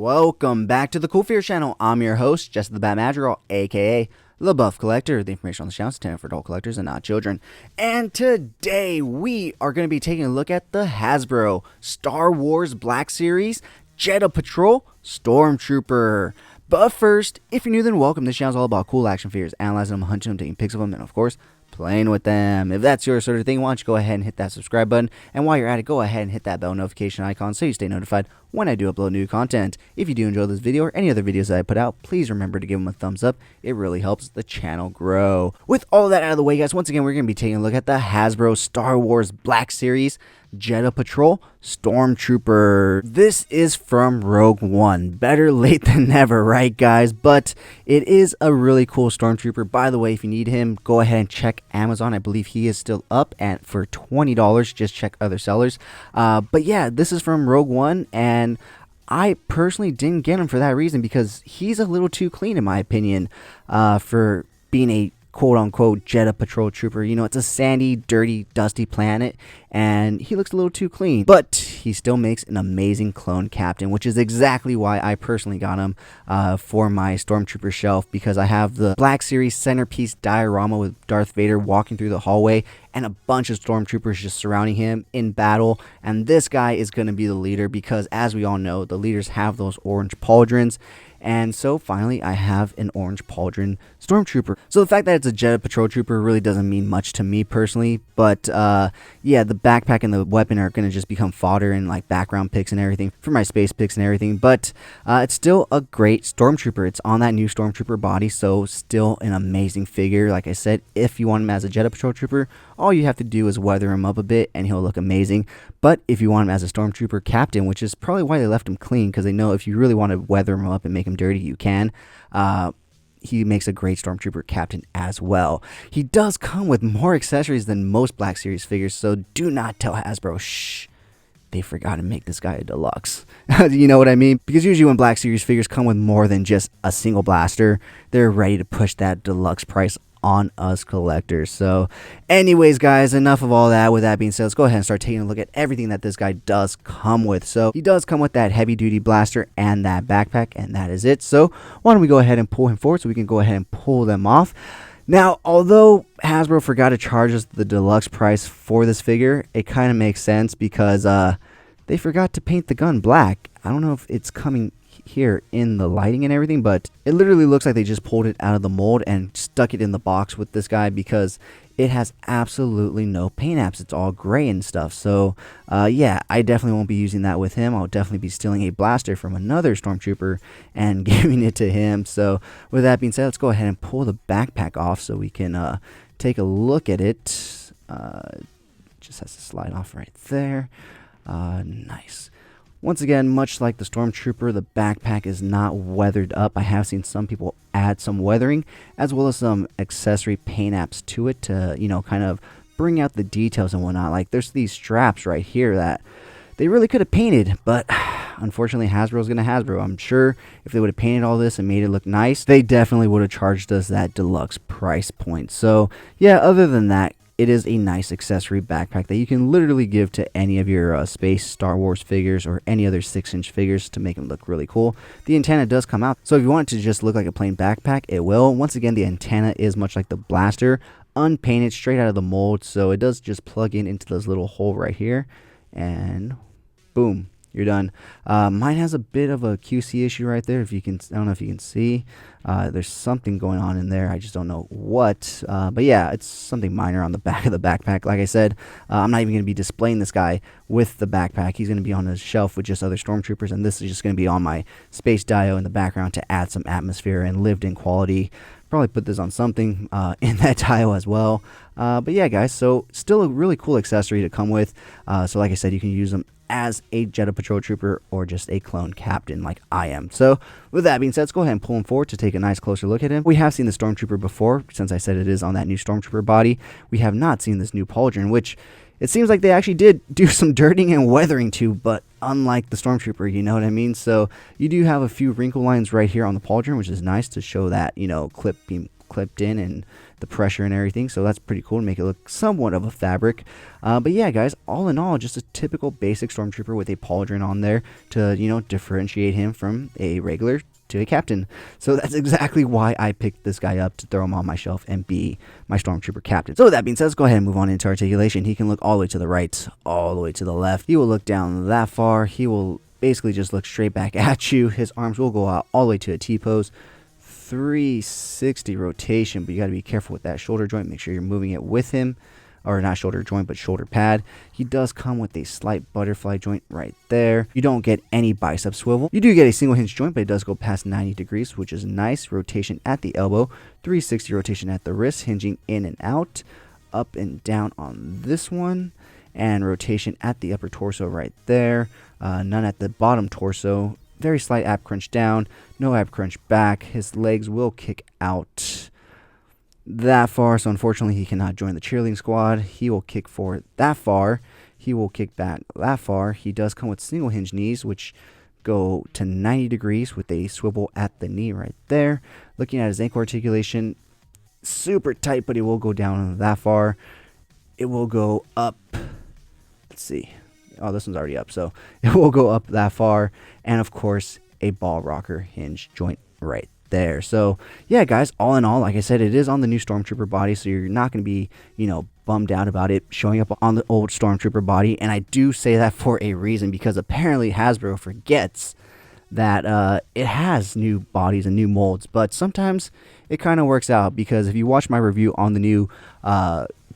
Welcome back to the CoolFigurez channel. I'm your host, Jessa the Bat Madrigal, aka the Buff Collector. The information on the channel is intended for adult collectors and not children. And today we are going to be taking a look at the Hasbro Star Wars Black Series Jeda Patrol Stormtrooper. But first, if you're new, then welcome. This channel is all about cool action figures, analyzing them, hunting them, taking pics of them, and of course, playing with them. If that's your sort of thing, why don't you go ahead and hit that subscribe button, and while you're at it, go ahead and hit that bell notification icon so you stay notified when I do upload new content. If you do enjoy this video or any other videos that I put out, please remember to give them a thumbs up. It really helps the channel grow. With all that out of the way, guys, once again, we're going to be taking a look at the Hasbro Star Wars Black Series Jeda Patrol Stormtrooper. This is from Rogue One. Better late than never, right, guys? But it is a really cool Stormtrooper. By the way, if you need him, go ahead and check Amazon. I believe he is still up at for $20. Just check other sellers. But yeah, this is from Rogue One, and I personally didn't get him for that reason, because he's a little too clean in my opinion for being a quote-unquote Jeda Patrol Trooper. You know, it's a sandy, dirty, dusty planet, and he looks a little too clean. But he still makes an amazing clone captain, which is exactly why I personally got him for my Stormtrooper shelf, because I have the Black Series centerpiece diorama with Darth Vader walking through the hallway and a bunch of Stormtroopers just surrounding him in battle. And this guy is going to be the leader, because as we all know, the leaders have those orange pauldrons. And so finally I have an orange pauldron Stormtrooper. So the fact that it's a Jeda Patrol Trooper really doesn't mean much to me personally. But yeah, the backpack and the weapon are going to just become fodder and like background pics and everything for my space pics and everything. But it's still a great Stormtrooper. It's on that new Stormtrooper body, so still an amazing figure. Like I said, if you want him as a Jeda Patrol Trooper, all you have to do is weather him up a bit and he'll look amazing. But if you want him as a Stormtrooper captain, which is probably why they left him clean, because they know if you really want to weather him up and make him dirty, you can. He makes a great Stormtrooper captain as well. He does come with more accessories than most Black Series figures, so do not tell Hasbro, shh, they forgot to make this guy a deluxe. You know what I mean? Because usually when Black Series figures come with more than just a single blaster, they're ready to push that deluxe price on us collectors. So anyways, guys, enough of all that. With that being said, let's go ahead and start taking a look at everything that this guy does come with. So he does come with that heavy duty blaster and that backpack, and that is it. So why don't we go ahead and pull him forward so we can go ahead and pull them off. Now, although Hasbro forgot to charge us the deluxe price for this figure, it kind of makes sense, because they forgot to paint the gun black. I don't know if it's coming here in the lighting and everything, but it literally looks like they just pulled it out of the mold and stuck it in the box with this guy, because it has absolutely no paint apps. It's all gray and stuff. So yeah, I definitely won't be using that with him. I'll definitely be stealing a blaster from another Stormtrooper and giving it to him. So with that being said, let's go ahead and pull the backpack off so we can take a look at it. Just has to slide off right there. Nice. Once again, much like the Stormtrooper, the backpack is not weathered up. I have seen some people add some weathering as well as some accessory paint apps to it to, you know, kind of bring out the details and whatnot. Like there's these straps right here that they really could have painted, but unfortunately Hasbro's gonna Hasbro. I'm sure if they would have painted all this and made it look nice, they definitely would have charged us that deluxe price point. So yeah, other than that, it is a nice accessory backpack that you can literally give to any of your space Star Wars figures or any other 6-inch figures to make them look really cool. The antenna does come out, so if you want it to just look like a plain backpack, it will. Once again, the antenna is much like the blaster, unpainted, straight out of the mold, so it does just plug in into this little hole right here, and boom, you're done. Mine has a bit of a QC issue right there. If you can, I don't know if you can see. There's something going on in there. I just don't know what. But yeah, it's something minor on the back of the backpack. Like I said, I'm not even going to be displaying this guy with the backpack. He's going to be on a shelf with just other Stormtroopers, and this is just going to be on my space dio in the background to add some atmosphere and lived-in quality. Probably put this on something in that dio as well. But yeah, guys, so still a really cool accessory to come with. So like I said, you can use them as a Jeda Patrol Trooper or just a clone captain like I am. So with that being said, let's go ahead and pull him forward to take a nice closer look at him. We have seen the Stormtrooper before, since I said it is on that new Stormtrooper body. We have not seen this new pauldron, which it seems like they actually did do some dirting and weathering to, but unlike the Stormtrooper, you know what I mean? So you do have a few wrinkle lines right here on the pauldron, which is nice to show that, you know, clip clipped in and the pressure and everything, so that's pretty cool to make it look somewhat of a fabric. But yeah, guys, all in all, just a typical basic Stormtrooper with a pauldron on there to, you know, differentiate him from a regular to a captain. So that's exactly why I picked this guy up, to throw him on my shelf and be my Stormtrooper captain. So with that being said, let's go ahead and move on into articulation. He can look all the way to the right, all the way to the left. He will look down that far. He will basically just look straight back at you. His arms will go out all the way to a T-pose. 360 rotation, but you got to be careful with that shoulder joint. Make sure you're moving it with him, or not shoulder joint, but shoulder pad. He does come with a slight butterfly joint right there. You don't get any bicep swivel. You do get a single hinge joint, but it does go past 90 degrees, which is nice. Rotation at the elbow, 360 rotation at the wrist, hinging in and out, up and down on this one, and rotation at the upper torso right there. None at the bottom torso. Very slight ab crunch down, no ab crunch back. His legs will kick out that far, so unfortunately he cannot join the cheerleading squad. He will kick forward that far. He will kick back that far. He does come with single hinge knees, which go to 90 degrees with a swivel at the knee right there. Looking at his ankle articulation, super tight, but it will go down that far. It will go up. Let's see. Oh, this one's already up, so it will go up that far. And of course, a ball rocker hinge joint right there. So yeah, guys, all in all, like I said, it is on the new Stormtrooper body, so you're not going to be, you know, bummed out about it showing up on the old Stormtrooper body. And I do say that for a reason, because apparently Hasbro forgets that it has new bodies and new molds, but sometimes it kind of works out, because if you watch my review on the new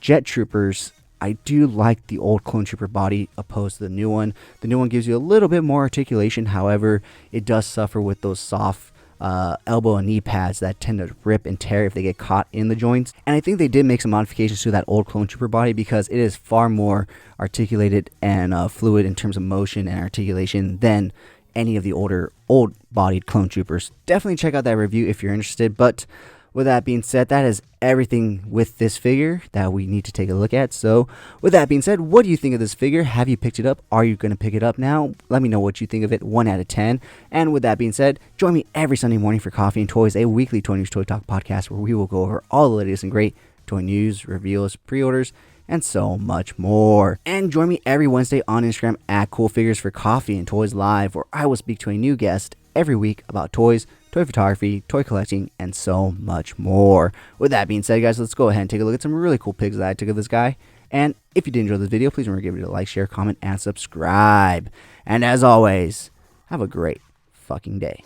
Jet Troopers, I do like the old Clone Trooper body opposed to the new one. The new one gives you a little bit more articulation. However, it does suffer with those soft elbow and knee pads that tend to rip and tear if they get caught in the joints. And I think they did make some modifications to that old Clone Trooper body, because it is far more articulated and fluid in terms of motion and articulation than any of the old bodied Clone Troopers. Definitely check out that review if you're interested. But with that being said, that is everything with this figure that we need to take a look at. So with that being said, what do you think of this figure? Have you picked it up? Are you going to pick it up now? Let me know what you think of it, 1 out of 10. And with that being said, join me every Sunday morning for Coffee and Toys, a weekly Toy News Toy Talk podcast where we will go over all the latest and great toy news, reveals, pre-orders, and so much more. And join me every Wednesday on Instagram at CoolFigurez for Coffee and Toys Live, where I will speak to a new guest every week about toys, toy photography, toy collecting, and so much more. With that being said, guys, let's go ahead and take a look at some really cool pics that I took of this guy. And if you did enjoy this video, please remember to give it a like, share, comment, and subscribe. And as always, have a great fucking day.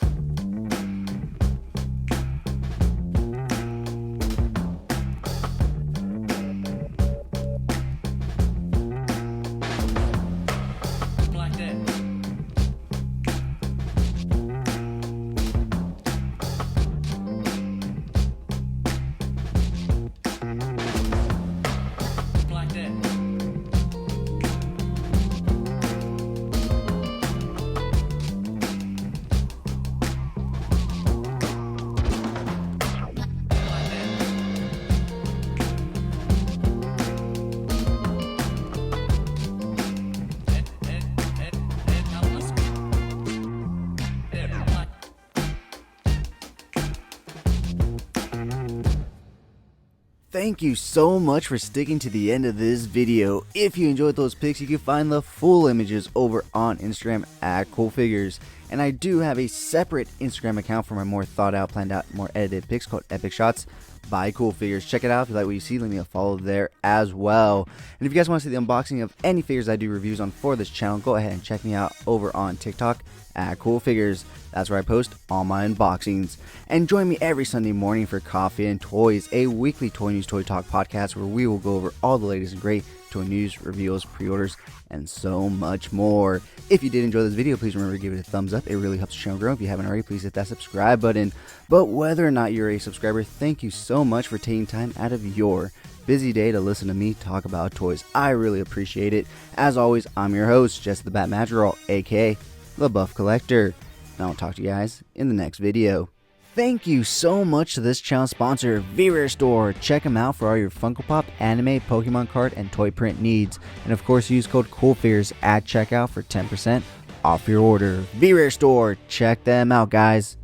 Thank you so much for sticking to the end of this video. If you enjoyed those pics, you can find the full images over on Instagram at CoolFigurez. And I do have a separate Instagram account for my more thought out, planned out, more edited pics called Epic Shots by CoolFigurez. Check it out if you like what you see. Leave me a follow there as well. And if you guys want to see the unboxing of any figures I do reviews on for this channel, go ahead and check me out over on TikTok at CoolFigurez. That's where I post all my unboxings. And join me every Sunday morning for Coffee and Toys, a weekly Toy News Toy Talk podcast where we will go over all the latest and great toy news, reveals, pre-orders, and so much more. If you did enjoy this video, please remember to give it a thumbs up. It really helps the channel grow. If you haven't already, please hit that subscribe button. But whether or not you're a subscriber, thank you so much for taking time out of your busy day to listen to me talk about toys. I really appreciate it. As always, I'm your host, Jesse the Bat Madrigal, aka the Buff Collector. And I'll talk to you guys in the next video. Thank you so much to this channel sponsor, V-Rare Store. Check them out for all your Funko Pop, anime, Pokemon card, and toy print needs. And of course, use code CoolFigurez at checkout for 10% off your order. V-Rare Store. Check them out, guys.